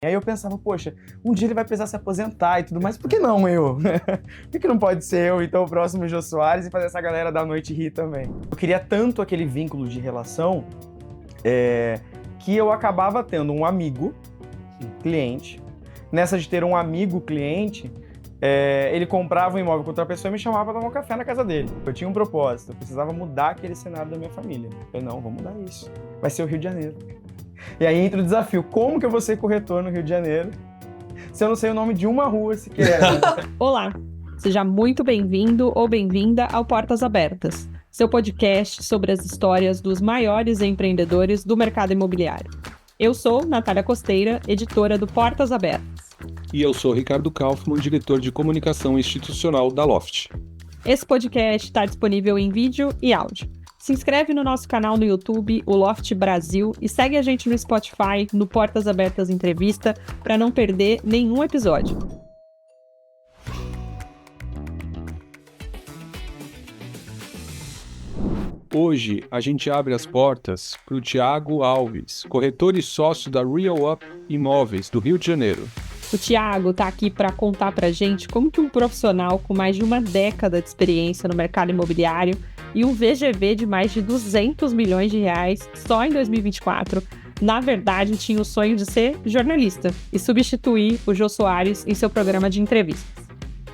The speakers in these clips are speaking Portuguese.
E aí eu pensava, poxa, um dia ele vai precisar se aposentar e tudo mais, por que não eu? Por que não pode ser eu, então, o próximo Jô Soares e fazer essa galera da noite rir também? Eu queria tanto aquele vínculo de relação que eu acabava tendo um amigo, um cliente. Nessa de ter um amigo cliente, ele comprava um imóvel com outra pessoa e me chamava para tomar um café na casa dele. Eu tinha um propósito, eu precisava mudar aquele cenário da minha família. Eu falei, não, vou mudar isso. Vai ser o Rio de Janeiro. E aí entra o desafio, como que eu vou ser corretor no Rio de Janeiro se eu não sei o nome de uma rua sequer? Olá, seja muito bem-vindo ou bem-vinda ao Portas Abertas, seu podcast sobre as histórias dos maiores empreendedores do mercado imobiliário. Eu sou Natália Costeira, editora do Portas Abertas. E eu sou Ricardo Kaufmann, diretor de comunicação institucional da Loft. Esse podcast está disponível em vídeo e áudio. Se inscreve no nosso canal no YouTube, o Loft Brasil, e segue a gente no Spotify, no Portas Abertas Entrevista, para não perder nenhum episódio. Hoje a gente abre as portas para o Thiago Alves, corretor e sócio da Real Up Imóveis, do Rio de Janeiro. O Thiago está aqui para contar para a gente como que um profissional com mais de uma década de experiência no mercado imobiliário e um VGV de mais de 200 milhões de reais só em 2024, na verdade tinha o sonho de ser jornalista e substituir o Jô Soares em seu programa de entrevistas.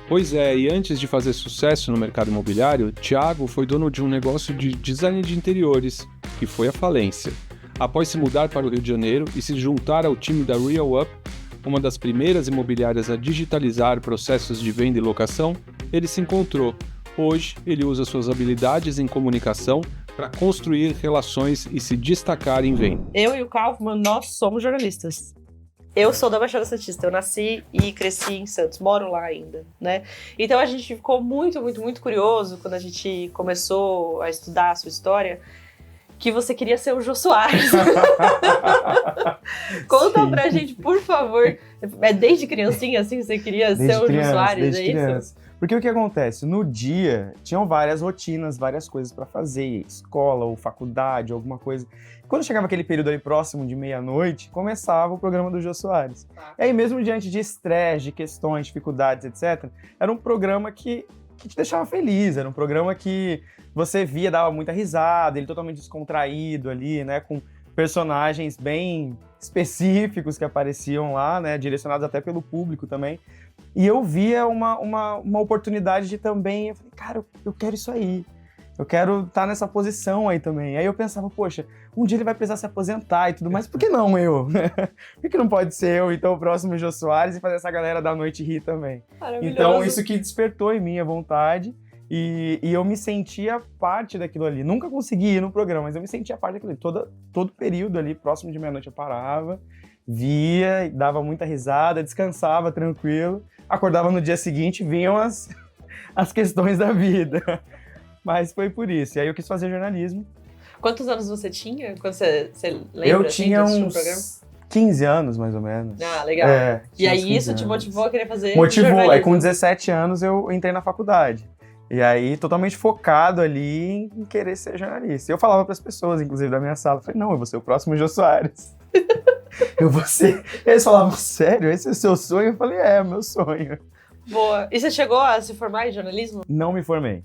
Pois é, e antes de fazer sucesso no mercado imobiliário, Thiago foi dono de um negócio de design de interiores, que foi à falência. Após se mudar para o Rio de Janeiro e se juntar ao time da Real Up, uma das primeiras imobiliárias a digitalizar processos de venda e locação, ele se encontrou. Hoje, ele usa suas habilidades em comunicação para construir relações e se destacar em venda. Eu e o Kaufmann, nós somos jornalistas. Eu sou da Baixada Santista, eu nasci e cresci em Santos, moro lá ainda, né? Então a gente ficou muito curioso quando a gente começou a estudar a sua história, que você queria ser o Jô Soares. Conta pra gente, por favor. Desde criancinha, assim, você queria ser o Jô Soares, é isso? Porque o que acontece? No dia, tinham várias rotinas, várias coisas para fazer, escola ou faculdade, alguma coisa. Quando chegava aquele período ali próximo de meia-noite, começava o programa do Jô Soares. E aí, mesmo diante de estresse, de questões, dificuldades, etc., era um programa que te deixava feliz, era um programa que você via, dava muita risada, ele totalmente descontraído ali, né, com personagens bem específicos que apareciam lá, né, direcionados até pelo público também. E eu via uma oportunidade de também, eu falei, cara, eu quero isso aí. Eu quero estar nessa posição aí também. Aí eu pensava, poxa, um dia ele vai precisar se aposentar e tudo mais, por que não eu? Por que não pode ser eu, então, o próximo Jô Soares e fazer essa galera da noite rir também? Então, isso que despertou em mim a vontade e eu me sentia parte daquilo ali. Nunca consegui ir no programa, mas eu me sentia parte daquilo ali. Todo período ali, próximo de meia-noite, eu parava, via, dava muita risada, descansava tranquilo, acordava no dia seguinte, vinham as questões da vida. Mas foi por isso. E aí eu quis fazer jornalismo. Quantos anos você tinha? Quando você lembra? Eu tinha assim, uns 15 anos, mais ou menos. Ah, legal. E aí isso te motivou a querer fazer jornalismo? Aí com 17 anos eu entrei na faculdade. E aí totalmente focado ali em querer ser jornalista. E eu falava para as pessoas, inclusive da minha sala, falei, não, eu vou ser o próximo Jô Soares. Eu vou ser... Eles falavam, sério? Esse é o seu sonho? Eu falei, é meu sonho. Boa. E você chegou a se formar em jornalismo? Não me formei.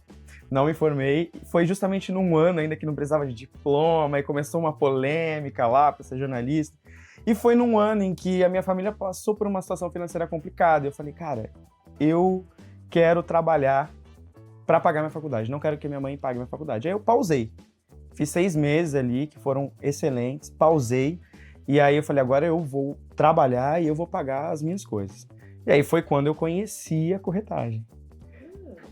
Foi justamente num ano ainda que não precisava de diploma, e começou uma polêmica lá para ser jornalista. E foi num ano em que a minha família passou por uma situação financeira complicada. Eu falei, cara, eu quero trabalhar para pagar minha faculdade, não quero que minha mãe pague minha faculdade. Aí eu pausei. Fiz 6 meses ali, que foram excelentes, pausei. E aí eu falei, agora eu vou trabalhar e eu vou pagar as minhas coisas. E aí foi quando eu conheci a corretagem.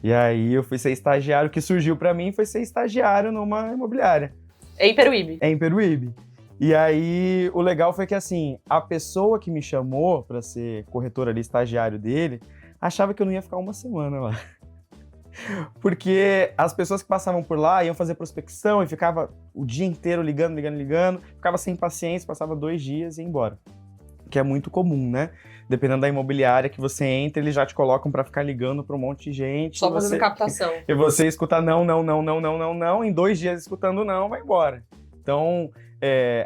E aí eu fui ser estagiário, o que surgiu pra mim foi ser estagiário numa imobiliária. Em Peruíbe? Em Peruíbe. E aí o legal foi que assim, a pessoa que me chamou pra ser corretor ali, estagiário dele, achava que eu não ia ficar uma semana lá. Porque as pessoas que passavam por lá iam fazer prospecção e ficava o dia inteiro ligando, ficava sem paciência, passava 2 dias e ia embora. Que é muito comum, né? Dependendo da imobiliária que você entra, eles já te colocam pra ficar ligando pra um monte de gente. Só fazendo captação. E você escuta não, em 2 dias escutando não, vai embora. Então,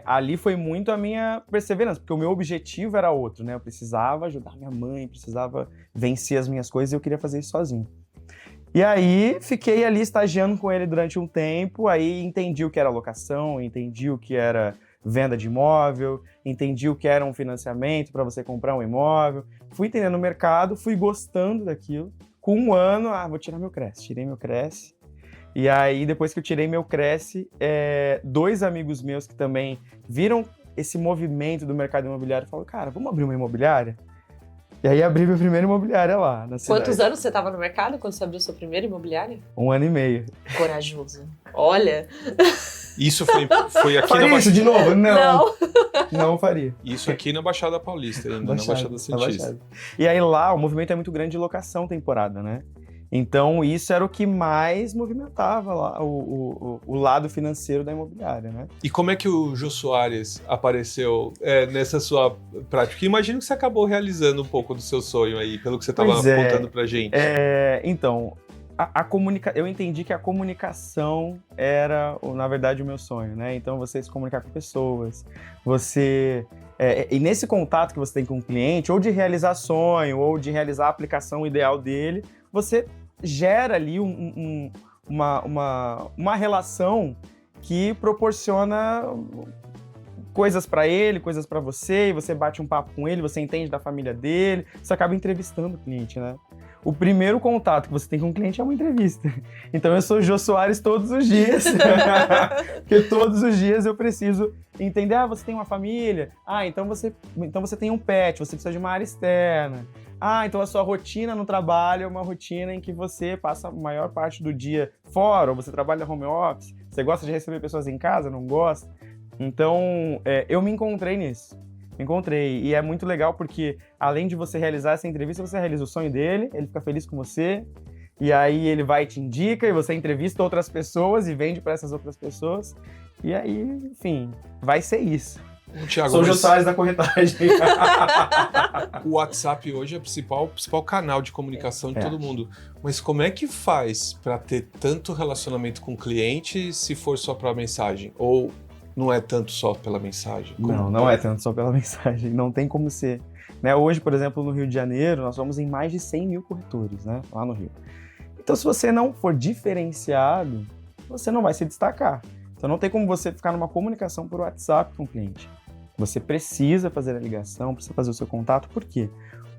ali foi muito a minha perseverança, porque o meu objetivo era outro, né? Eu precisava ajudar minha mãe, precisava vencer as minhas coisas e eu queria fazer isso sozinho. E aí, fiquei ali estagiando com ele durante um tempo, aí entendi o que era locação, entendi o que era venda de imóvel, entendi o que era um financiamento para você comprar um imóvel, fui entendendo o mercado, fui gostando daquilo. Com um ano, vou tirar meu Cresce. Tirei meu Cresce. E aí, depois que eu tirei meu Cresce, 2 amigos meus que também viram esse movimento do mercado imobiliário falaram, cara, vamos abrir uma imobiliária? E aí, abri minha primeira imobiliária lá, na cidade. Quantos anos você estava no mercado quando você abriu sua primeira imobiliária? 1 ano e meio. Corajoso. Olha... Isso foi aqui Faria na isso de novo? Não. Não. Não faria. Isso aqui na Baixada Paulista, ainda na Baixada Santista. E aí lá, o movimento é muito grande de locação temporada, né? Então, isso era o que mais movimentava lá, o lado financeiro da imobiliária, né? E como é que o Jô Soares apareceu nessa sua prática? Porque imagino que você acabou realizando um pouco do seu sonho aí, pelo que você estava contando pra gente. Então, eu entendi que a comunicação era, na verdade, o meu sonho, né? Então, você se comunicar com pessoas, e nesse contato que você tem com o cliente, ou de realizar sonho, ou de realizar a aplicação ideal dele, você gera ali uma relação que proporciona coisas para ele, coisas para você, e você bate um papo com ele, você entende da família dele, você acaba entrevistando o cliente, né? O primeiro contato que você tem com o cliente é uma entrevista. Então eu sou Jô Soares todos os dias, porque todos os dias eu preciso entender, você tem uma família, então você tem um pet, você precisa de uma área externa. Então a sua rotina no trabalho é uma rotina em que você passa a maior parte do dia fora, ou você trabalha home office, você gosta de receber pessoas em casa, não gosta? Então, eu me encontrei nisso. Me encontrei. E é muito legal porque, além de você realizar essa entrevista, você realiza o sonho dele, ele fica feliz com você, e aí ele vai e te indica, e você entrevista outras pessoas e vende para essas outras pessoas. E aí, enfim, vai ser isso. Thiago, sou o Jô Soares da corretagem. O WhatsApp hoje é o principal canal de comunicação de todo mundo. Mas como é que faz para ter tanto relacionamento com o cliente se for só para mensagem? Ou não é tanto só pela mensagem? Não é tanto só pela mensagem. Não tem como ser. Né? Hoje, por exemplo, no Rio de Janeiro, nós somos em mais de 100 mil corretores, né? Lá no Rio. Então, se você não for diferenciado, você não vai se destacar. Então, não tem como você ficar numa comunicação por WhatsApp com o cliente. Você precisa fazer a ligação, precisa fazer o seu contato. Por quê?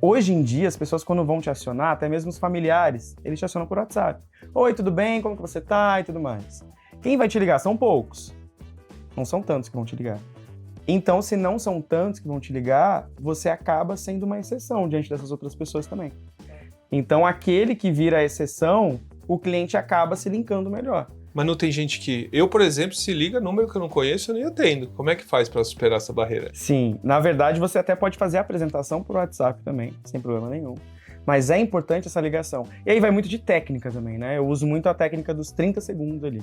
Hoje em dia, as pessoas, quando vão te acionar, até mesmo os familiares, eles te acionam por WhatsApp. Oi, tudo bem? Como que você tá? E tudo mais. Quem vai te ligar? São poucos. Não são tantos que vão te ligar. Então, se não são tantos que vão te ligar, você acaba sendo uma exceção diante dessas outras pessoas também. Então, aquele que vira a exceção, o cliente acaba se linkando melhor. Mas não tem gente que... Eu, por exemplo, se liga número que eu não conheço, eu nem atendo. Como é que faz para superar essa barreira? Sim, na verdade, você até pode fazer a apresentação por WhatsApp também, sem problema nenhum. Mas é importante essa ligação. E aí vai muito de técnica também, né? Eu uso muito a técnica dos 30 segundos ali.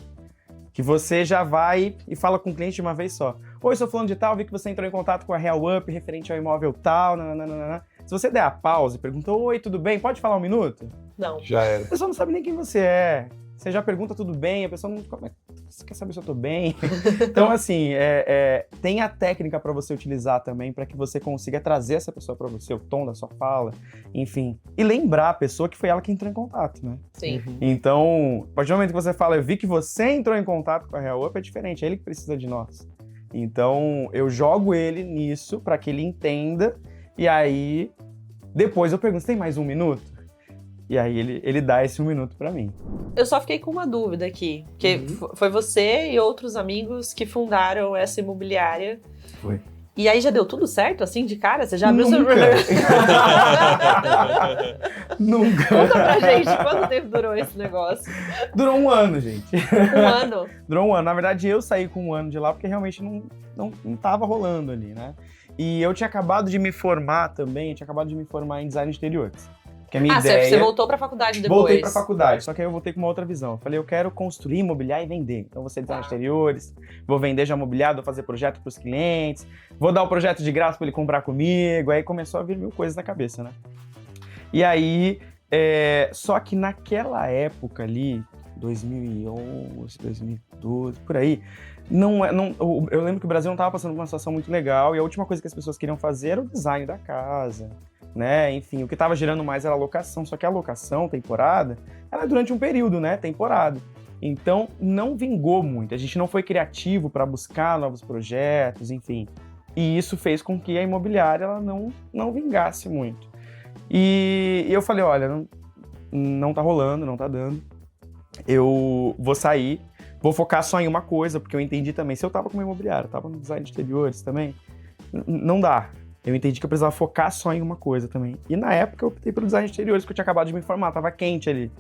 Que você já vai e fala com o cliente de uma vez só. Oi, sou fulano de tal, vi que você entrou em contato com a Real Up referente ao imóvel tal, nananana. Se você der a pausa e pergunta, oi, tudo bem? Pode falar 1 minuto? Não. Já era. A pessoa não sabe nem quem você é. Você já pergunta tudo bem, a pessoa não... Você quer saber se eu tô bem? Então, assim, tem a técnica para você utilizar também para que você consiga trazer essa pessoa para você, o tom da sua fala, enfim. E lembrar a pessoa que foi ela que entrou em contato, né? Sim. Então, a partir do momento que você fala, eu vi que você entrou em contato com a Real Up, é diferente, é ele que precisa de nós. Então, eu jogo ele nisso para que ele entenda, e aí, depois eu pergunto, você tem mais 1 minuto? E aí ele dá esse 1 minuto pra mim. Eu só fiquei com uma dúvida aqui, porque foi você e outros amigos que fundaram essa imobiliária. Foi. E aí já deu tudo certo, assim, de cara? Você já abriu seu... Nunca. Conta pra gente, quanto tempo durou esse negócio? Durou 1 ano, gente. 1 ano? Durou 1 ano. Na verdade, eu saí com 1 ano de lá porque realmente não tava rolando ali, né? E eu tinha acabado de me formar também, em design de interiores. Que a minha ideia... Você voltou pra faculdade depois? Voltei pra faculdade, só que aí eu voltei com uma outra visão. Eu falei, eu quero construir, imobiliar e vender. Então, vou ser designer de exteriores, vou vender já mobiliado, vou fazer projeto pros clientes, vou dar o projeto de graça pra ele comprar comigo. Aí começou a vir 1000 coisas na cabeça, né? E aí, só que naquela época ali, 2011, 2012, por aí, Eu lembro que o Brasil não estava passando por uma situação muito legal e a última coisa que as pessoas queriam fazer era o design da casa, né? Enfim, o que estava gerando mais era a locação, só que a locação, temporada, ela é durante um período, né? Temporada. Então, não vingou muito. A gente não foi criativo para buscar novos projetos, enfim. E isso fez com que a imobiliária ela não vingasse muito. E eu falei, olha, não tá rolando, não tá dando. Eu vou sair, vou focar só em uma coisa, porque eu entendi também, se eu tava com uma imobiliária, tava no design de interiores também, não dá. Eu entendi que eu precisava focar só em uma coisa também. E na época eu optei pelo design de interiores, porque eu tinha acabado de me formar, tava quente ali.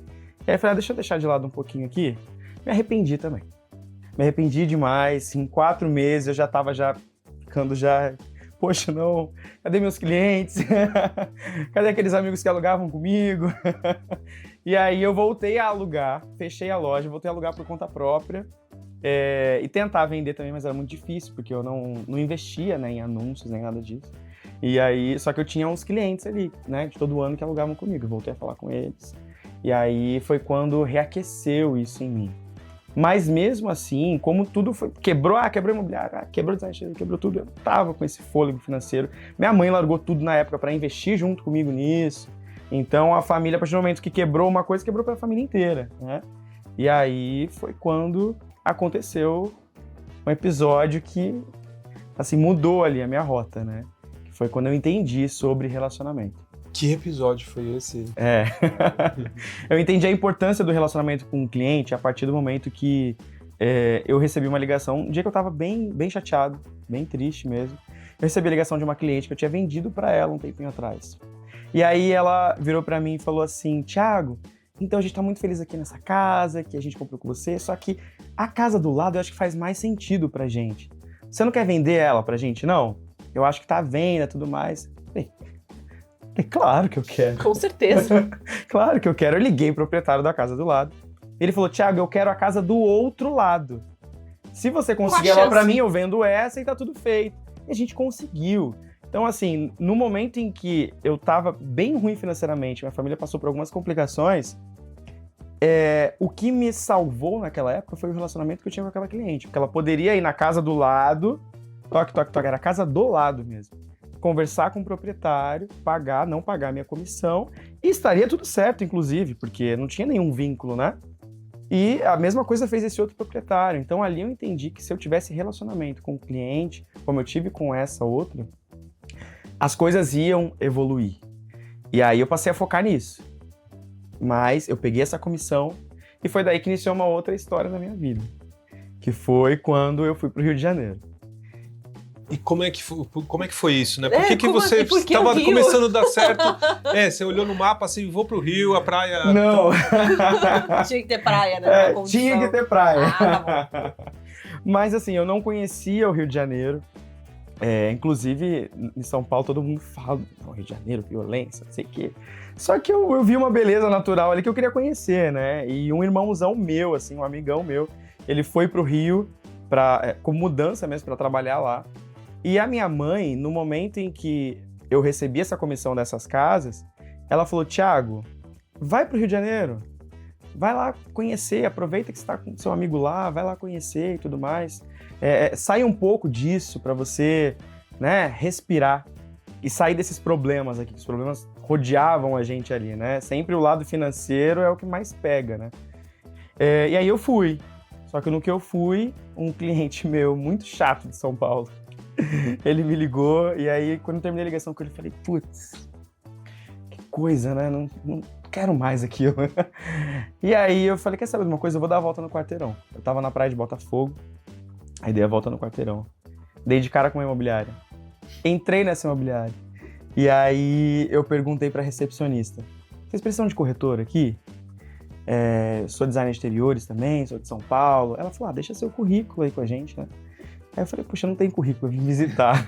E aí eu falei, deixa eu deixar de lado um pouquinho aqui. Me arrependi também. Me arrependi demais. Em 4 meses eu já tava ficando poxa, não, cadê meus clientes? Cadê aqueles amigos que alugavam comigo? E aí eu voltei a alugar, fechei a loja, voltei a alugar por conta própria. E tentar vender também, mas era muito difícil, porque eu não investia, né, em anúncios, nem nada disso. E aí, só que eu tinha uns clientes ali, né, de todo ano que alugavam comigo, eu voltei a falar com eles. E aí foi quando reaqueceu isso em mim. Mas mesmo assim, como tudo foi, quebrou imobiliário, quebrou design, quebrou tudo, eu tava com esse fôlego financeiro. Minha mãe largou tudo na época para investir junto comigo nisso. Então a família, a partir do momento que quebrou uma coisa, quebrou para a família inteira, né? E aí foi quando aconteceu um episódio que, assim, mudou ali a minha rota, né? Que foi quando eu entendi sobre relacionamento. Que episódio foi esse? Eu entendi a importância do relacionamento com o cliente a partir do momento que eu recebi uma ligação, um dia que eu tava bem chateado, bem triste mesmo. Eu recebi a ligação de uma cliente que eu tinha vendido para ela um tempinho atrás. E aí ela virou para mim e falou assim, Thiago, então a gente tá muito feliz aqui nessa casa, que a gente comprou com você, só que a casa do lado eu acho que faz mais sentido pra gente. Você não quer vender ela pra gente, não? Eu acho que tá à venda e tudo mais. Claro que eu quero. Com certeza. Claro que eu quero. Eu liguei pro proprietário da casa do lado. Ele falou, Thiago, eu quero a casa do outro lado. Se você conseguir ela pra mim, eu vendo essa e tá tudo feito. E a gente conseguiu. Então, assim, no momento em que eu tava bem ruim financeiramente, minha família passou por algumas complicações, o que me salvou naquela época foi o relacionamento que eu tinha com aquela cliente. Porque ela poderia ir na casa do lado, toque, era a casa do lado mesmo. Conversar com o proprietário, não pagar minha comissão, e estaria tudo certo, inclusive, porque não tinha nenhum vínculo, né? E a mesma coisa fez esse outro proprietário. Então ali eu entendi que se eu tivesse relacionamento com o cliente, como eu tive com essa outra, as coisas iam evoluir. E aí eu passei a focar nisso. Mas eu peguei essa comissão e foi daí que iniciou uma outra história na minha vida, que foi quando eu fui pro Rio de Janeiro. E como é que foi isso, né? Por que você assim? estava começando a dar certo? Você olhou no mapa assim, vou pro Rio, a praia... Não. Tinha que ter praia, né? Tinha que ter praia. Tá bom. Mas assim, eu não conhecia o Rio de Janeiro. Inclusive, em São Paulo, todo mundo fala, Rio de Janeiro, violência, não sei o quê. Só que eu vi uma beleza natural ali que eu queria conhecer, né? E um irmãozão meu, assim, um amigão meu, ele foi pro Rio como mudança mesmo, para trabalhar lá. E a minha mãe, no momento em que eu recebi essa comissão dessas casas, ela falou, Thiago, vai pro Rio de Janeiro, vai lá conhecer, aproveita que você está com seu amigo lá, vai lá conhecer e tudo mais. Sai um pouco disso para você, né, respirar e sair desses problemas aqui, que os problemas rodeavam a gente ali, né? Sempre o lado financeiro é o que mais pega, né? E aí eu fui, só que no que eu fui, um cliente meu muito chato de São Paulo, ele me ligou e aí quando eu terminei a ligação com ele, eu falei, putz, que coisa, né? Não quero mais aquilo. E aí eu falei, quer saber de uma coisa? Eu vou dar a volta no Quarteirão. Eu tava na praia de Botafogo, aí dei a volta no Quarteirão. Dei de cara com uma imobiliária. Entrei nessa imobiliária. E aí eu perguntei pra recepcionista, vocês precisam de corretor aqui? Sou designer de exteriores também, sou de São Paulo. Ela falou, deixa seu currículo aí com a gente, né? Aí eu falei, poxa, não tem currículo, eu vim visitar.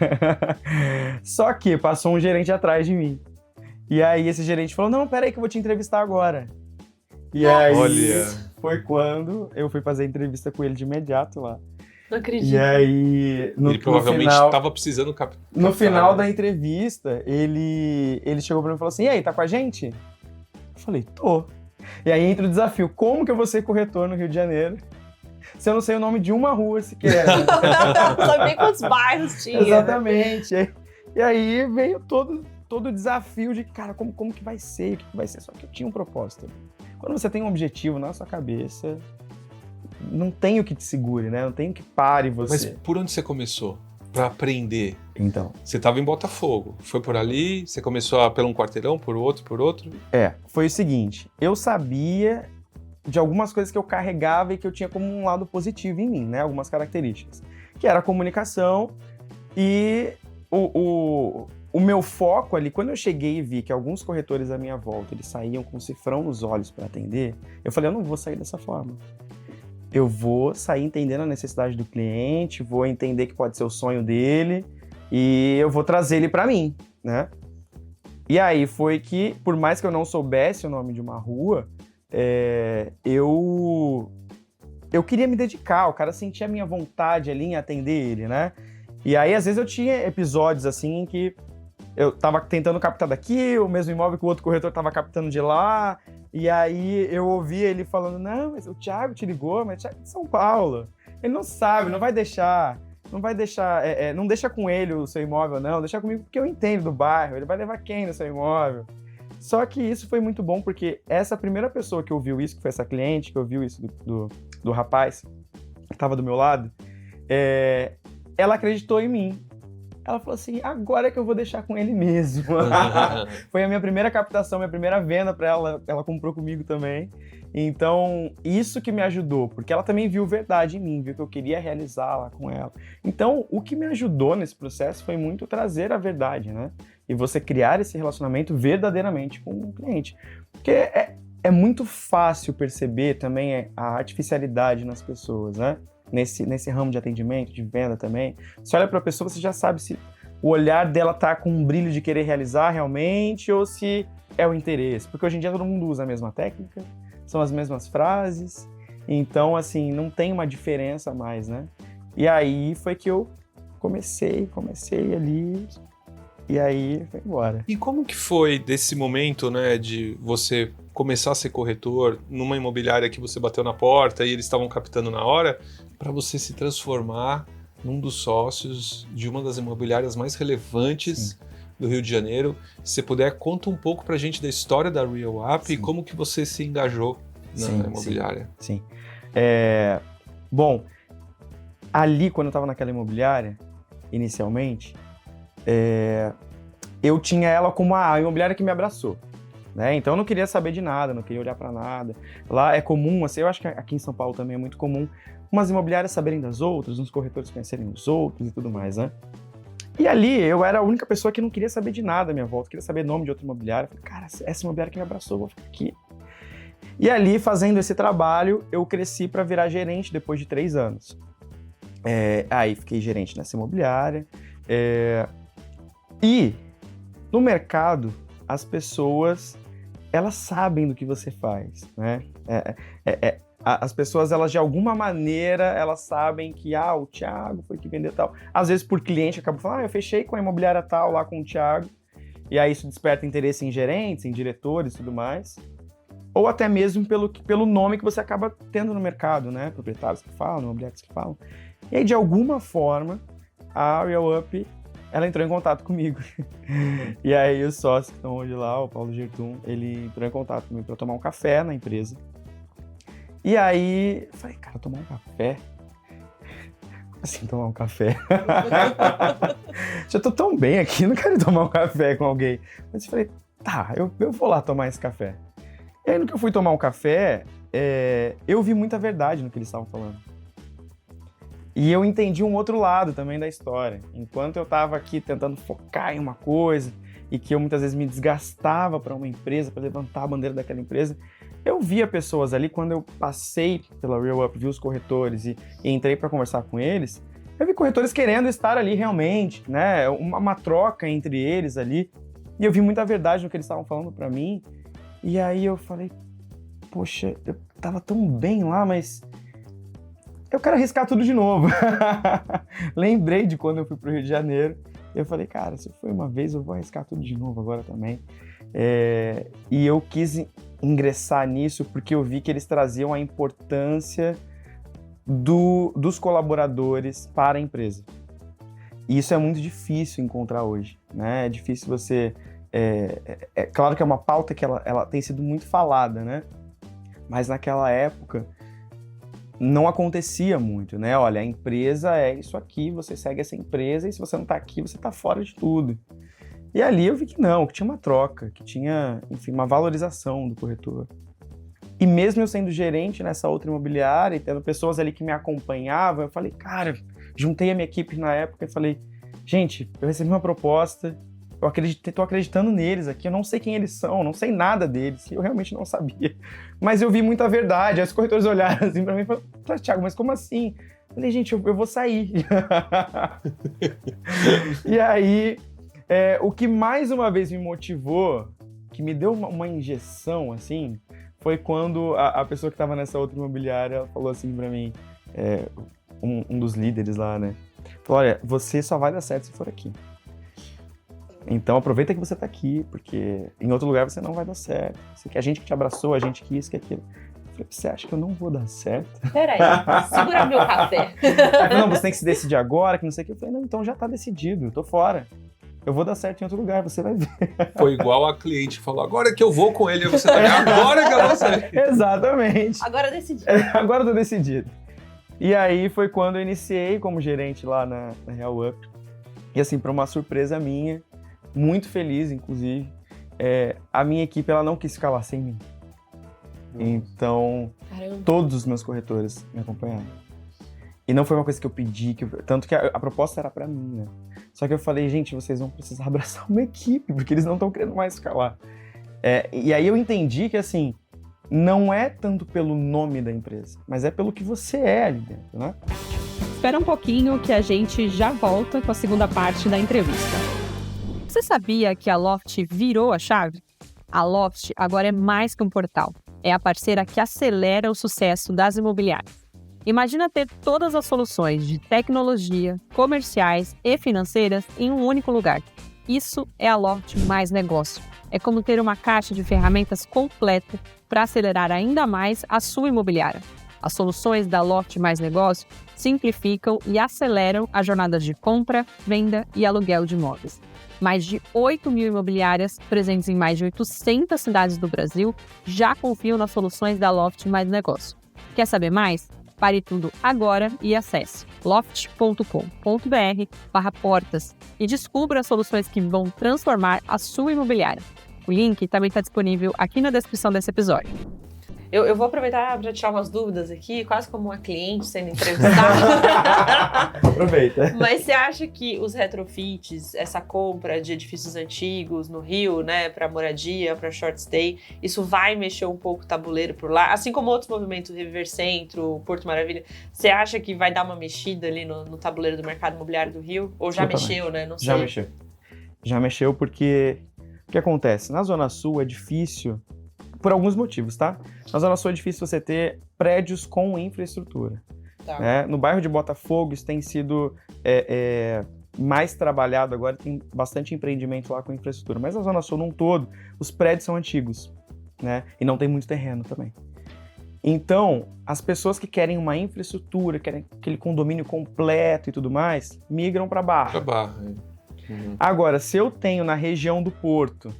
Só que passou um gerente atrás de mim. E aí esse gerente falou, não, peraí que eu vou te entrevistar agora. E aí foi quando eu fui fazer a entrevista com ele de imediato lá. Não acredito. E aí, ele provavelmente estava precisando captar. No final da entrevista, ele chegou pra mim e falou assim, e aí, tá com a gente? Eu falei, tô. E aí entra o desafio, como que eu vou ser corretor no Rio de Janeiro se eu não sei o nome de uma rua sequer. Não sabe nem quantos bairros tinha. Exatamente. E aí veio todo o desafio de, cara, como que vai ser? O que vai ser? Só que eu tinha um propósito. Quando você tem um objetivo na sua cabeça, não tem o que te segure, né? Não tem o que pare você. Mas por onde você começou? Pra aprender? Então. Você estava em Botafogo. Foi por ali? Você começou pelo um quarteirão, por outro? Foi o seguinte. Eu sabia de algumas coisas que eu carregava e que eu tinha como um lado positivo em mim, né? Algumas características. Que era a comunicação e o meu foco ali, quando eu cheguei e vi que alguns corretores à minha volta, eles saíam com um cifrão nos olhos para atender, eu falei, eu não vou sair dessa forma. Eu vou sair entendendo a necessidade do cliente, vou entender que pode ser o sonho dele e eu vou trazer ele para mim, né? E aí foi que, por mais que eu não soubesse o nome de uma rua, eu queria me dedicar, o cara sentia a minha vontade ali em atender ele, né? E aí, às vezes, eu tinha episódios assim em que eu tava tentando captar daqui, o mesmo imóvel que o outro corretor tava captando de lá, e aí eu ouvia ele falando, não, mas o Thiago te ligou, mas o Thiago é de São Paulo. Ele não sabe, não deixa com ele o seu imóvel, não, deixa comigo porque eu entendo do bairro, ele vai levar quem no seu imóvel? Só que isso foi muito bom, porque essa primeira pessoa que ouviu isso, que foi essa cliente, que ouviu isso do rapaz que tava do meu lado, ela acreditou em mim. Ela falou assim, agora é que eu vou deixar com ele mesmo. Foi a minha primeira captação, minha primeira venda para ela. Ela comprou comigo também. Então, isso que me ajudou, porque ela também viu verdade em mim, viu que eu queria realizar lá com ela. Então, o que me ajudou nesse processo foi muito trazer a verdade, né? E você criar esse relacionamento verdadeiramente com o cliente. Porque é muito fácil perceber também a artificialidade nas pessoas, né? Nesse ramo de atendimento, de venda também. Você olha para a pessoa, você já sabe se o olhar dela tá com um brilho de querer realizar realmente ou se é o interesse. Porque hoje em dia todo mundo usa a mesma técnica, são as mesmas frases, então, assim, não tem uma diferença a mais, né? E aí foi que eu comecei ali, e aí foi embora. E como que foi desse momento, né, de você começar a ser corretor numa imobiliária que você bateu na porta e eles estavam captando na hora, para você se transformar num dos sócios de uma das imobiliárias mais relevantes do Rio de Janeiro? Se você puder, conta um pouco pra gente da história da RealUp e como que você se engajou na imobiliária. Sim. Bom, ali quando eu estava naquela imobiliária, inicialmente, eu tinha ela como a imobiliária que me abraçou. Né? Então eu não queria saber de nada, não queria olhar para nada. Lá é comum, assim, eu acho que aqui em São Paulo também é muito comum, umas imobiliárias saberem das outras, uns corretores conhecerem os outros e tudo mais, né? E ali eu era a única pessoa que não queria saber de nada à minha volta, queria saber nome de outra imobiliária. Eu falei, cara, essa imobiliária que me abraçou, eu vou ficar aqui. E ali, fazendo esse trabalho, eu cresci para virar gerente depois de 3 anos. Aí fiquei gerente nessa imobiliária. E no mercado, as pessoas, elas sabem do que você faz, né? As pessoas, elas de alguma maneira, elas sabem que, o Thiago foi que vendeu tal. Às vezes, por cliente, acaba falando, eu fechei com a imobiliária tal lá com o Thiago. E aí isso desperta interesse em gerentes, em diretores e tudo mais. Ou até mesmo pelo nome que você acaba tendo no mercado, né? Proprietários que falam, imobiliários que falam. E aí, de alguma forma, a RealUp, ela entrou em contato comigo. E aí, os sócios que estão hoje lá, o Paulo Gertum, ele entrou em contato comigo para tomar um café na empresa. E aí, eu falei, cara, tomar um café? Assim, tomar um café? Já tô tão bem aqui, não quero tomar um café com alguém. Mas eu falei, tá, eu vou lá tomar esse café. E aí, no que eu fui tomar um café, eu vi muita verdade no que eles estavam falando. E eu entendi um outro lado também da história. Enquanto eu estava aqui tentando focar em uma coisa e que eu muitas vezes me desgastava para uma empresa, para levantar a bandeira daquela empresa, eu via pessoas ali, quando eu passei pela RealUp, vi os corretores e entrei para conversar com eles, eu vi corretores querendo estar ali realmente, né? Uma troca entre eles ali. E eu vi muita verdade no que eles estavam falando para mim. E aí eu falei, poxa, eu tava tão bem lá, mas eu quero arriscar tudo de novo. Lembrei de quando eu fui pro Rio de Janeiro. Eu falei, cara, se foi uma vez, eu vou arriscar tudo de novo agora também. E eu quis ingressar nisso porque eu vi que eles traziam a importância dos colaboradores para a empresa. E isso é muito difícil encontrar hoje, né? É difícil você... É claro que é uma pauta que ela tem sido muito falada, né? Mas naquela época não acontecia muito, né? Olha, a empresa é isso aqui, você segue essa empresa e se você não tá aqui, você tá fora de tudo. E ali eu vi que não, que tinha uma troca, que tinha, enfim, uma valorização do corretor. E mesmo eu sendo gerente nessa outra imobiliária e tendo pessoas ali que me acompanhavam, eu falei, cara, juntei a minha equipe na época e falei, gente, eu recebi uma proposta, tô acreditando neles aqui, eu não sei quem eles são, não sei nada deles, eu realmente não sabia. Mas eu vi muita verdade, aí os corretores olharam assim pra mim e falaram, Thiago, mas como assim? Eu falei, gente, eu vou sair. E aí, o que mais uma vez me motivou, que me deu uma injeção, assim, foi quando a pessoa que estava nessa outra imobiliária falou assim pra mim, um dos líderes lá, né? Falou, olha, você só vai dar certo se for aqui. Então aproveita que você tá aqui, porque em outro lugar você não vai dar certo. A gente que te abraçou, a gente que isso, que aquilo. Eu falei, você acha que eu não vou dar certo? Peraí, segura meu café. Não, você tem que se decidir agora, que não sei o que. Eu falei, não, então já tá decidido, eu tô fora. Eu vou dar certo em outro lugar, você vai ver. Foi igual a cliente falou, agora que eu vou com ele, você tá agora que eu vou sair. Exatamente. Agora eu decidi. Agora eu tô decidido. E aí foi quando eu iniciei como gerente lá na Real Up. E assim, para uma surpresa minha, muito feliz, inclusive, a minha equipe ela não quis escalar sem mim. Então, Caramba. Todos os meus corretores me acompanharam. E não foi uma coisa que eu pedi, tanto que a proposta era para mim, né? Só que eu falei, gente, vocês vão precisar abraçar uma equipe, porque eles não estão querendo mais escalar. E aí eu entendi que, assim, não é tanto pelo nome da empresa, mas é pelo que você é ali dentro, né? Espera um pouquinho que a gente já volta com a segunda parte da entrevista. Você sabia que a Loft virou a chave? A Loft agora é mais que um portal. É a parceira que acelera o sucesso das imobiliárias. Imagina ter todas as soluções de tecnologia, comerciais e financeiras em um único lugar. Isso é a Loft Mais Negócio. É como ter uma caixa de ferramentas completa para acelerar ainda mais a sua imobiliária. As soluções da Loft Mais Negócio simplificam e aceleram as jornadas de compra, venda e aluguel de imóveis. Mais de 8 mil imobiliárias, presentes em mais de 800 cidades do Brasil, já confiam nas soluções da Loft Mais Negócio. Quer saber mais? Pare tudo agora e acesse loft.com.br/portas e descubra as soluções que vão transformar a sua imobiliária. O link também está disponível aqui na descrição desse episódio. Eu vou aproveitar para tirar umas dúvidas aqui, quase como uma cliente sendo entrevistada. Aproveita. Mas você acha que os retrofits, essa compra de edifícios antigos no Rio, né, para moradia, para short stay, isso vai mexer um pouco o tabuleiro por lá? Assim como outros movimentos, Reviver Centro, Porto Maravilha, você acha que vai dar uma mexida ali no tabuleiro do mercado imobiliário do Rio? Ou já mexeu, né? Não sei. Já mexeu. Já mexeu porque o que acontece? Na Zona Sul é difícil, por alguns motivos, tá? Na Zona Sul é difícil você ter prédios com infraestrutura. Tá. Né? No bairro de Botafogo isso tem sido mais trabalhado agora, tem bastante empreendimento lá com infraestrutura. Mas na Zona Sul, num todo, os prédios são antigos, né? E não tem muito terreno também. Então, as pessoas que querem uma infraestrutura, querem aquele condomínio completo e tudo mais, migram para Barra. Pra Barra. Agora, se eu tenho na região do Porto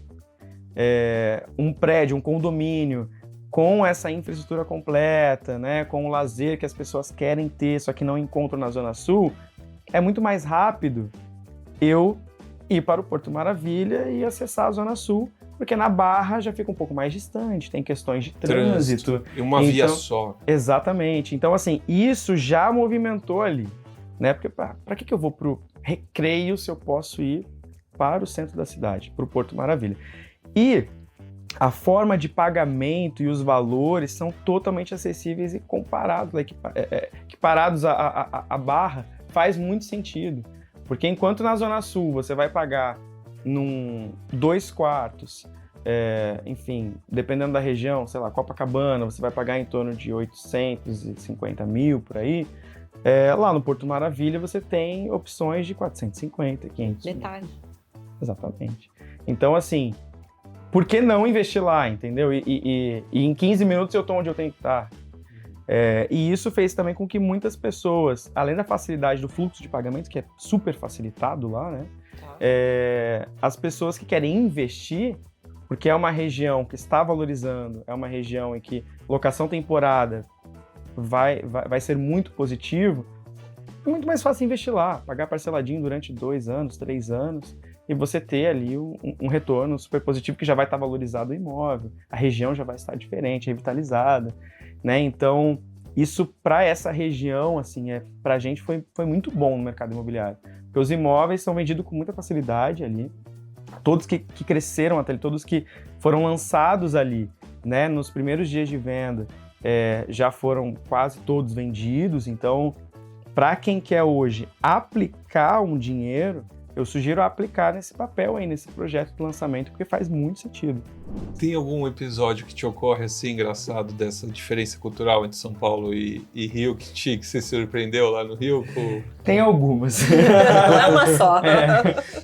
um prédio, um condomínio com essa infraestrutura completa, né, com o lazer que as pessoas querem ter, só que não encontram na Zona Sul, é muito mais rápido eu ir para o Porto Maravilha e acessar a Zona Sul, porque na Barra já fica um pouco mais distante, tem questões de trânsito. E uma via só. Exatamente. Então, assim, isso já movimentou ali, né? Porque para que eu vou para o Recreio se eu posso ir para o centro da cidade, para o Porto Maravilha? E a forma de pagamento e os valores são totalmente acessíveis e comparados, equiparados à Barra, faz muito sentido. Porque enquanto na Zona Sul você vai pagar num 2 quartos, enfim, dependendo da região, sei lá, Copacabana, você vai pagar em torno de 850 mil por aí, lá no Porto Maravilha você tem opções de 450, 500 mil. Metade. Exatamente. Então, assim, por que não investir lá, entendeu? E em 15 minutos eu tô onde eu tenho que estar. E isso fez também com que muitas pessoas, além da facilidade do fluxo de pagamento, que é super facilitado lá, né? As pessoas que querem investir, porque é uma região que está valorizando, é uma região em que locação temporada vai ser muito positivo, é muito mais fácil investir lá, pagar parceladinho durante 2 anos, 3 anos, e você ter ali um retorno super positivo que já vai estar valorizado o imóvel, a região já vai estar diferente, revitalizada, né? Então, isso para essa região, assim, para a gente foi muito bom no mercado imobiliário, porque os imóveis são vendidos com muita facilidade ali, todos que cresceram até ali, todos que foram lançados ali, né, nos primeiros dias de venda, já foram quase todos vendidos. Então, para quem quer hoje aplicar um dinheiro, eu sugiro aplicar nesse papel aí, nesse projeto de lançamento, porque faz muito sentido. Tem algum episódio que te ocorre assim, engraçado, dessa diferença cultural entre São Paulo e Rio, que você surpreendeu lá no Rio? Tem algumas. Não é uma só.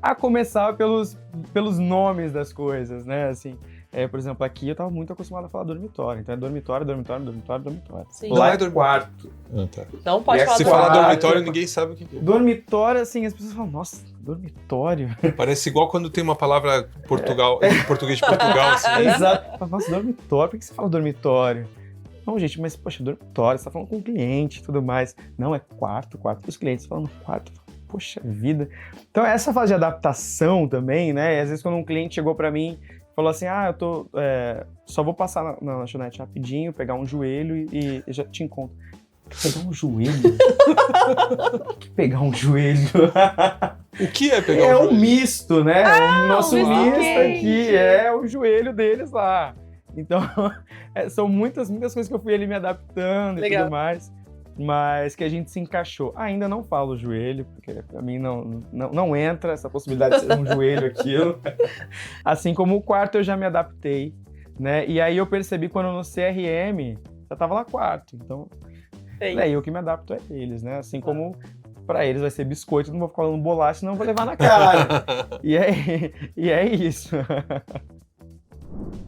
A começar pelos nomes das coisas, né, assim... por exemplo, aqui eu estava muito acostumado a falar dormitório. Então é dormitório. Sim. Lá Não é quarto. Tá. Não pode falar Se dormitório. falar dormitório, ninguém sabe o que é. Dormitório, assim, as pessoas falam, nossa, dormitório. Parece igual quando tem uma palavra português de Portugal, assim. Exato. Nossa, dormitório, por que você fala dormitório? Não, gente, mas, poxa, dormitório, você tá falando com o cliente e tudo mais. Não, é quarto. Os clientes falam quarto. Poxa vida. Então, essa fase de adaptação também, né? E às vezes quando um cliente chegou pra mim, falou assim, só vou passar na lanchonete rapidinho, pegar um joelho e já te encontro. Pegar um joelho? Pegar um joelho? O que é pegar um joelho? É um misto, né? O nosso um misto misto quente. aqui é o joelho deles lá. Então, são muitas coisas que eu fui ali me adaptando e tudo mais. Mas que a gente se encaixou. Ainda não falo joelho, porque pra mim não entra essa possibilidade de ser um joelho aquilo. Assim como o quarto eu já me adaptei, né? E aí eu percebi quando no CRM já tava lá quarto. Então, eu que me adapto a eles, né? Assim como pra eles vai ser biscoito, não vou ficar falando bolacha, senão eu vou levar na cara. E é isso.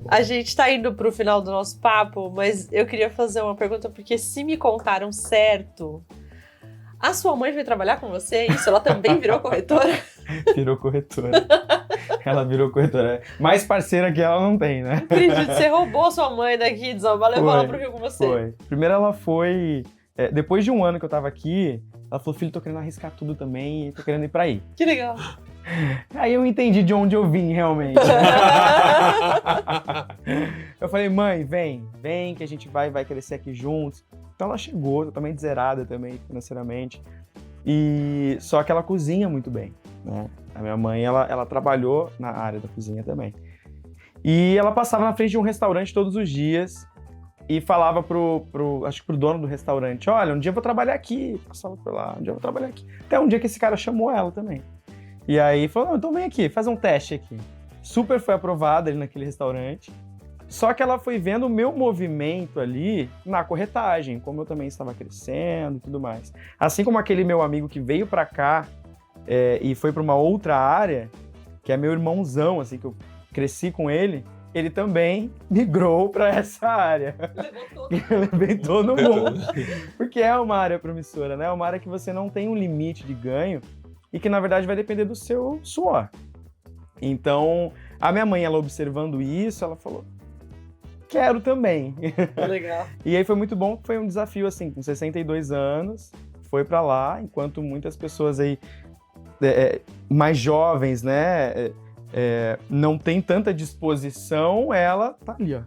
A gente tá indo pro final do nosso papo, mas eu queria fazer uma pergunta, porque se me contaram certo, a sua mãe veio trabalhar com você? Isso, ela também virou corretora? Virou corretora. Ela virou corretora. Mais parceira que ela não tem, né? Acredito, você roubou sua mãe daqui de Zamba, levou ela pro Rio com você. Foi. Primeiro ela foi... depois de um ano que eu tava aqui, ela falou, filho, tô querendo arriscar tudo também e tô querendo ir pra aí. Que legal. Aí eu entendi de onde eu vim, realmente. Eu falei, mãe, vem que a gente vai crescer aqui juntos. Então ela chegou, totalmente zerada também financeiramente. E só que ela cozinha muito bem, né? A minha mãe, ela trabalhou na área da cozinha também. E ela passava na frente de um restaurante todos os dias e falava acho que pro dono do restaurante, olha, um dia eu vou trabalhar aqui. Passava por lá, um dia eu vou trabalhar aqui. Até um dia que esse cara chamou ela também. E aí falou, não, então vem aqui, faz um teste aqui. Super foi aprovada ali naquele restaurante. Só que ela foi vendo o meu movimento ali na corretagem, como eu também estava crescendo e tudo mais. Assim como aquele meu amigo que veio pra cá e foi pra uma outra área, que é meu irmãozão, assim, que eu cresci com ele também migrou pra essa área. Levei todo mundo. Porque é uma área promissora, né? É uma área que você não tem um limite de ganho e que, na verdade, vai depender do seu suor. Então, a minha mãe, ela observando isso, ela falou, quero também. Legal. E aí foi muito bom, foi um desafio, assim, com 62 anos, foi pra lá, enquanto muitas pessoas aí mais jovens, né, não tem tanta disposição, ela tá ali, ó.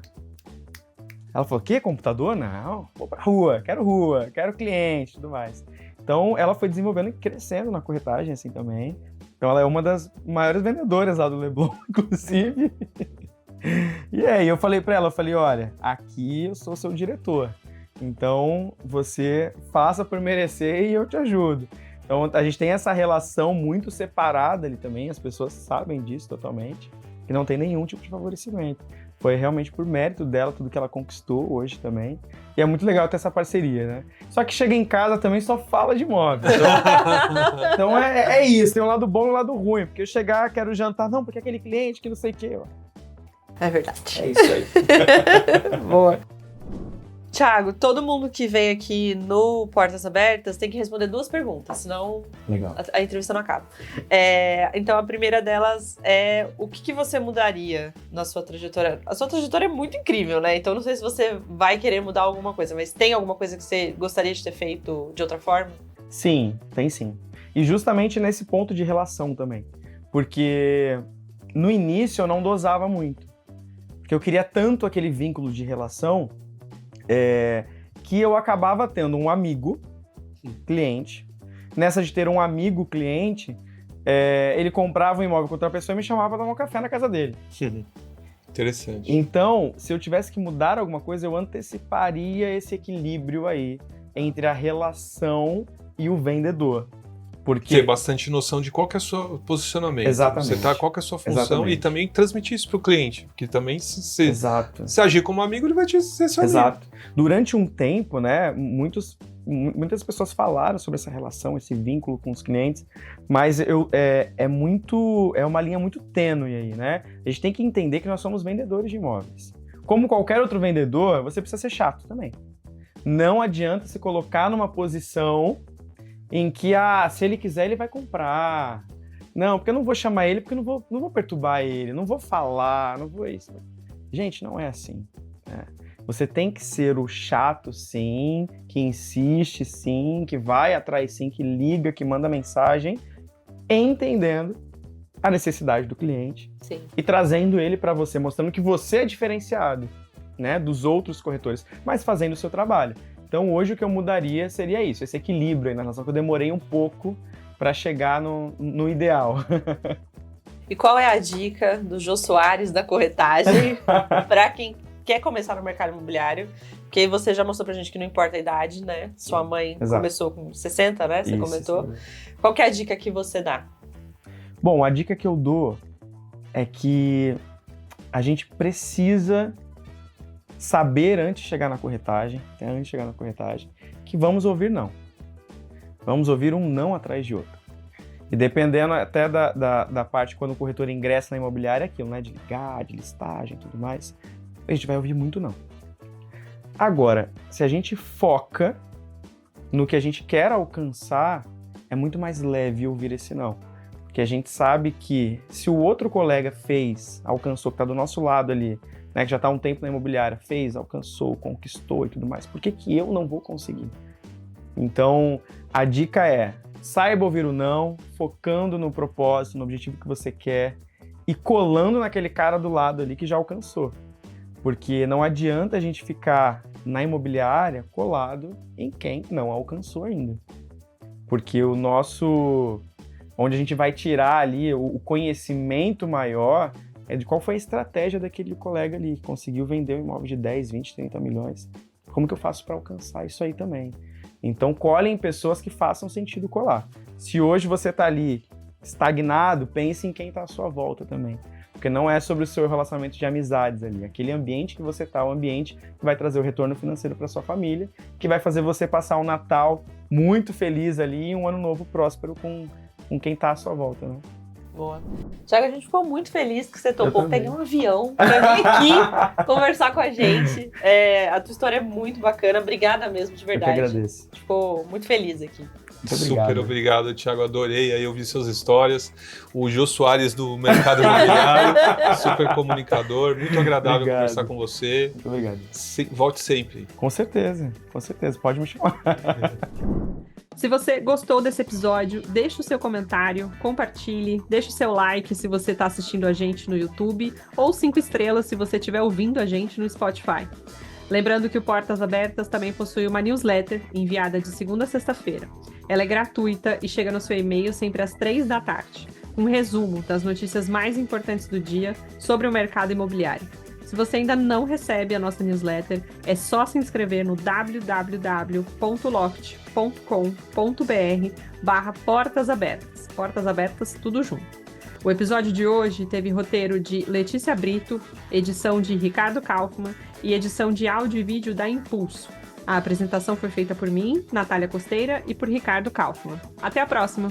Ela falou, que? Computador? Não, vou pra rua, quero cliente e tudo mais. Então, ela foi desenvolvendo e crescendo na corretagem, assim, também. Então, ela é uma das maiores vendedoras lá do Leblon, inclusive. E aí, eu falei pra ela, olha, aqui eu sou seu diretor. Então, você faça por merecer e eu te ajudo. Então, a gente tem essa relação muito separada ali também, as pessoas sabem disso totalmente, que não tem nenhum tipo de favorecimento. Foi realmente por mérito dela, tudo que ela conquistou hoje também. E é muito legal ter essa parceria, né? Só que chega em casa também só fala de imóvel. Então é isso, tem um lado bom e um lado ruim. Porque eu chegar, quero jantar, não, porque aquele cliente que não sei o quê. É verdade. É isso aí. Boa. Thiago, todo mundo que vem aqui no Portas Abertas tem que responder 2 perguntas, senão Legal. a entrevista não acaba. Então, a primeira delas é o que você mudaria na sua trajetória? A sua trajetória é muito incrível, né? Então, não sei se você vai querer mudar alguma coisa, mas tem alguma coisa que você gostaria de ter feito de outra forma? Sim, tem sim. E justamente nesse ponto de relação também. Porque no início eu não dosava muito. Porque eu queria tanto aquele vínculo de relação que eu acabava tendo um amigo cliente. Nessa de ter um amigo cliente, ele comprava um imóvel com outra pessoa e me chamava para tomar um café na casa dele. Interessante. Então, se eu tivesse que mudar alguma coisa, eu anteciparia esse equilíbrio aí entre a relação e o vendedor. Porque Ter bastante noção de qual que é o seu posicionamento. Exatamente. Qual que é a sua função Exatamente. e também transmitir isso para o cliente. Porque também Exato. se agir como amigo, ele vai ser seu amigo. Exato. Durante um tempo, né, muitas pessoas falaram sobre essa relação, esse vínculo com os clientes, mas é uma linha muito tênue aí, né? A gente tem que entender que nós somos vendedores de imóveis. Como qualquer outro vendedor, você precisa ser chato também. Não adianta se colocar numa posição em que, se ele quiser, ele vai comprar. Não, porque eu não vou chamar ele, porque eu não vou perturbar ele, não vou falar, não vou isso. Gente, não é assim, né? Você tem que ser o chato, sim, que insiste, sim, que vai atrás, sim, que liga, que manda mensagem, entendendo a necessidade do cliente. Sim. E trazendo ele para você, mostrando que você é diferenciado, né, dos outros corretores, mas fazendo o seu trabalho. Então, hoje, o que eu mudaria seria isso, esse equilíbrio aí na relação, que eu demorei um pouco para chegar no ideal. E qual é a dica do Jô Soares da corretagem para quem quer começar no mercado imobiliário? Porque você já mostrou pra gente que não importa a idade, né? Sua mãe Exato. começou com 60, né? Você Isso, comentou. isso. Qual que é a dica que você dá? Bom, a dica que eu dou é que a gente precisa saber antes de chegar na corretagem, que vamos ouvir não. Vamos ouvir um não atrás de outro. E dependendo até da parte quando o corretor ingressa na imobiliária, aquilo, né? De ligar, de listagem e tudo mais, a gente vai ouvir muito não. Agora, se a gente foca no que a gente quer alcançar, é muito mais leve ouvir esse não. Porque a gente sabe que se o outro colega alcançou, que está do nosso lado ali, né, que já está há um tempo na imobiliária, alcançou, conquistou e tudo mais, por que eu não vou conseguir? Então, a dica é, saiba ouvir o não, focando no propósito, no objetivo que você quer e colando naquele cara do lado ali que já alcançou. Porque não adianta a gente ficar na imobiliária colado em quem não alcançou ainda. Porque onde a gente vai tirar ali o conhecimento maior é de qual foi a estratégia daquele colega ali, que conseguiu vender um imóvel de 10, 20, 30 milhões. Como que eu faço para alcançar isso aí também? Então, colhem pessoas que façam sentido colar. Se hoje você está ali estagnado, pense em quem está à sua volta também. Porque não é sobre o seu relacionamento de amizades ali. Aquele ambiente que você está, o ambiente que vai trazer o retorno financeiro para sua família, que vai fazer você passar um Natal muito feliz ali e um ano novo próspero com quem está à sua volta, né? Boa. Thiago, a gente ficou muito feliz que você topou pegar um avião pra vir aqui conversar com a gente. A tua história é muito bacana. Obrigada mesmo, de verdade. Eu que agradeço. Ficou muito feliz aqui. Muito obrigado. Super obrigado, Thiago. Adorei aí ouvir suas histórias. O Jô Soares do mercado imobiliário, super comunicador. Muito agradável Obrigado. conversar com você. Muito obrigado. Volte sempre. Com certeza. Pode me chamar. Se você gostou desse episódio, deixe o seu comentário, compartilhe, deixe o seu like se você está assistindo a gente no YouTube ou 5 estrelas se você estiver ouvindo a gente no Spotify. Lembrando que o Portas Abertas também possui uma newsletter enviada de segunda a sexta-feira. Ela é gratuita e chega no seu e-mail sempre às 3 da tarde. Um resumo das notícias mais importantes do dia sobre o mercado imobiliário. Se você ainda não recebe a nossa newsletter, é só se inscrever no www.loft.com.br/portas abertas. Portas abertas, tudo junto. O episódio de hoje teve roteiro de Letícia Brito, edição de Ricardo Kaufmann e edição de áudio e vídeo da Impulso. A apresentação foi feita por mim, Natália Costeira, e por Ricardo Kaufmann. Até a próxima!